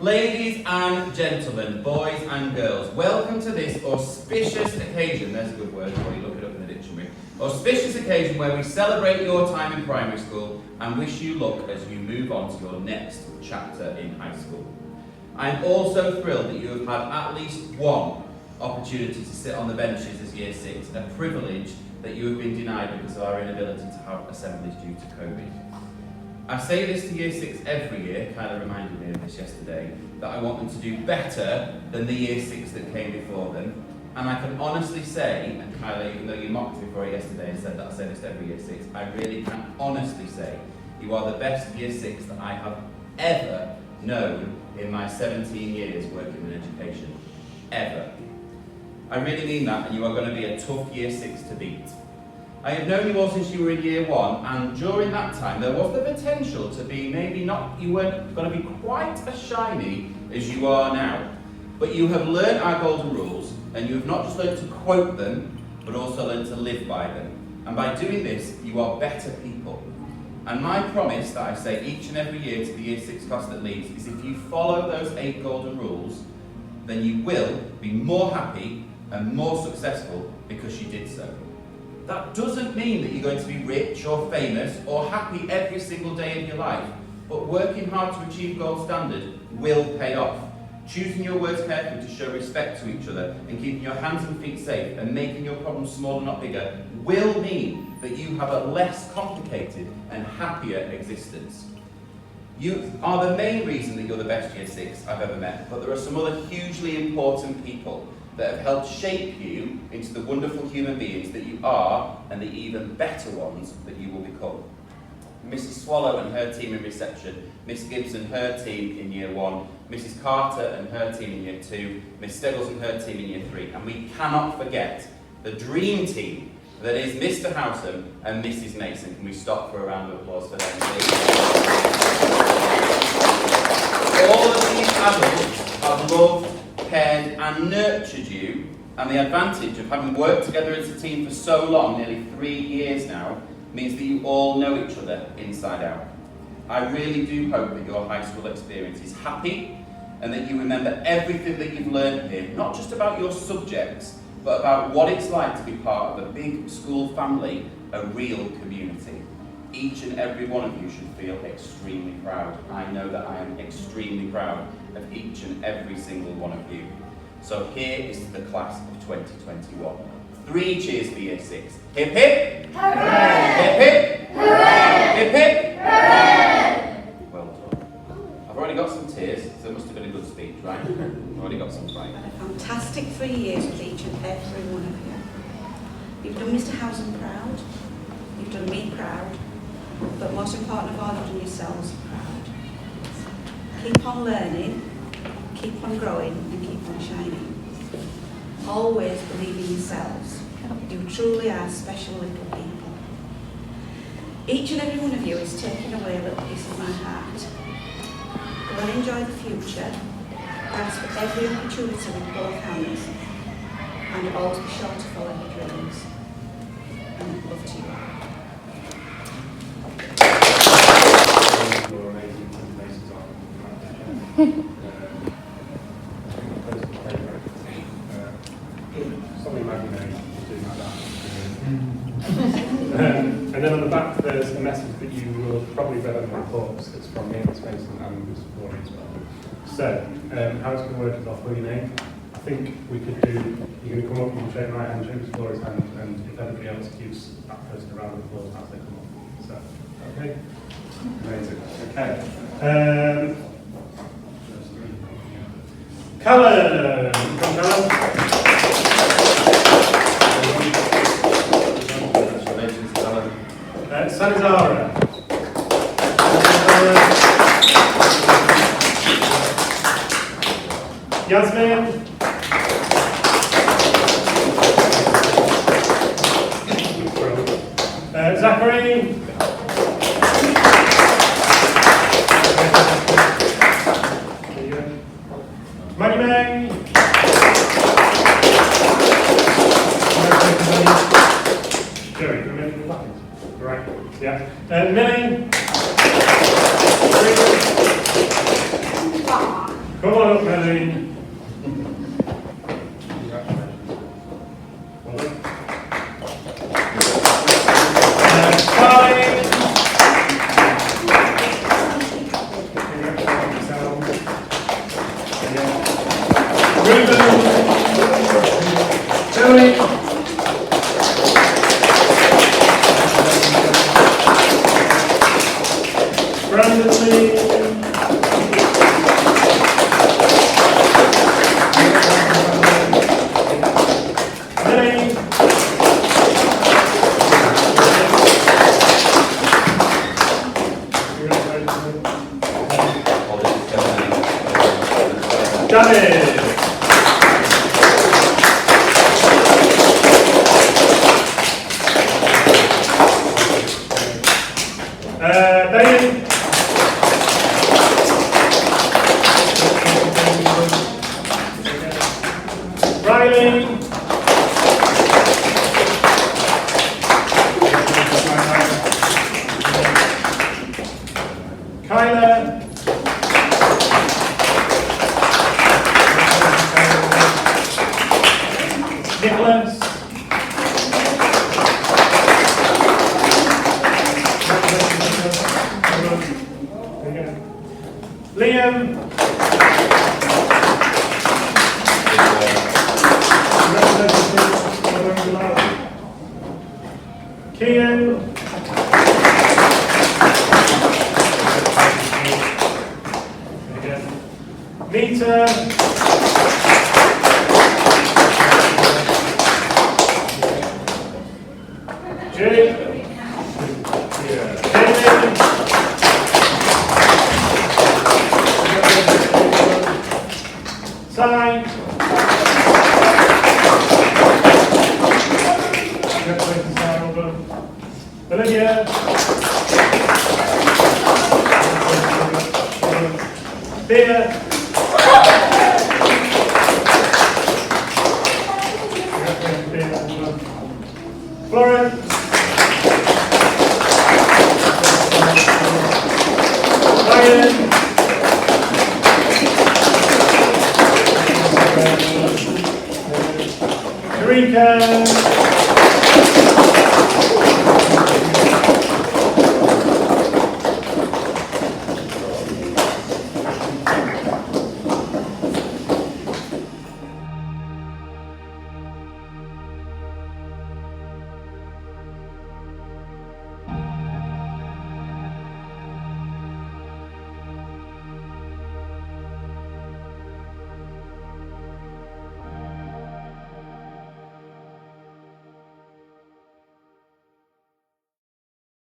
Ladies and gentlemen, boys and girls, welcome to this auspicious occasion, there's a good word for you, look it up in the dictionary, auspicious occasion where we celebrate your time in primary school and wish you luck as you move on to your next chapter in high school. I'm also thrilled that you have had at least one opportunity to sit on the benches as Year 6, a privilege that you have been denied because of our inability to have assemblies due to COVID. I say this to Year 6 every year, Kyla reminded me of this yesterday, that I want them to do better than the Year 6 that came before them. And I can honestly say, and Kyla, even though you mocked me for it yesterday and said that I say this to every Year 6, I really can honestly say you are the best Year 6 that I have ever known in my 17 years working in education. Ever. I really mean that, and you are going to be a tough Year 6 to beat. I have known you all since you were in Year 1, and during that time there was the potential to be you weren't going to be quite as shiny as you are now. But you have learned our golden rules, and you have not just learned to quote them, but also learned to live by them. And by doing this, you are better people. And my promise that I say each and every year to the Year 6 class that leaves is if you follow those 8 golden rules, then you will be more happy and more successful because you did so. That doesn't mean that you're going to be rich or famous or happy every single day of your life, but working hard to achieve gold standard will pay off. Choosing your words carefully to show respect to each other and keeping your hands and feet safe and making your problems smaller, not bigger, will mean that you have a less complicated and happier existence. You are the main reason that you're the best Year 6 I've ever met, but there are some other hugely important people that have helped shape you into the wonderful human beings that you are and the even better ones that you will become. Mrs. Swallow and her team in reception, Miss Gibbs and her team in Year 1, Mrs. Carter and her team in Year 2, Miss Steggles and her team in Year 3, and we cannot forget the dream team that is Mr. Howsam and Mrs. Mason. Can we stop for a round of applause for them, please? All of these adults have loved, cared and nurtured you, and the advantage of having worked together as a team for so long, nearly 3 years now, means that you all know each other inside out. I really do hope that your high school experience is happy and that you remember everything that you've learned here, not just about your subjects, but about what it's like to be part of a big school family, a real community. Each and every one of you should feel extremely proud. I know that I am extremely proud of each and every single one of you. So here is to the class of 2021. 3 cheers for Year 6. Hip hip! Hooray! Hip hip! Hooray! Hip hip! Hooray! Well done. I've already got some tears, so it must have been a good speech, right? I've already got some right. A fantastic 3 years with each and every one of you. You've done Mr. Howsam proud, you've done me proud, but most important of all, you've done yourselves proud. Keep on learning, keep on growing and keep on shining. Always believe in yourselves. You truly are special little people. Each and every one of you is taking away a little piece of my heart. Go and enjoy the future, grasp every opportunity with both hands, and always be sure to follow your dreams. And love to you all. And then on the back there's a message that you will probably read on the reports. It's from me, Miss Mason and Miss Warren as well. So, how it's going to work is I'll fill your name. I think we could do, you're going to come up, you can shake my hand, shake Miss Laura's hand, and if everybody else gives that person a round of applause as they come up. So, okay? Amazing. Okay. Callum! Come Callum. Sanizara. Yasmin. Zachary. Maddie May. Jerry, come in. Right. Yeah. Millie. Come on up, Melanie. Well done. Fine. Ruben. Joey. Brandon Lee. Lily. David. Ben. Riley. Kyla. Nicholas. Liam. Kian. Nita. Jake. David. Sai. Olivia. Bea. Florence. Ryan. Eureka.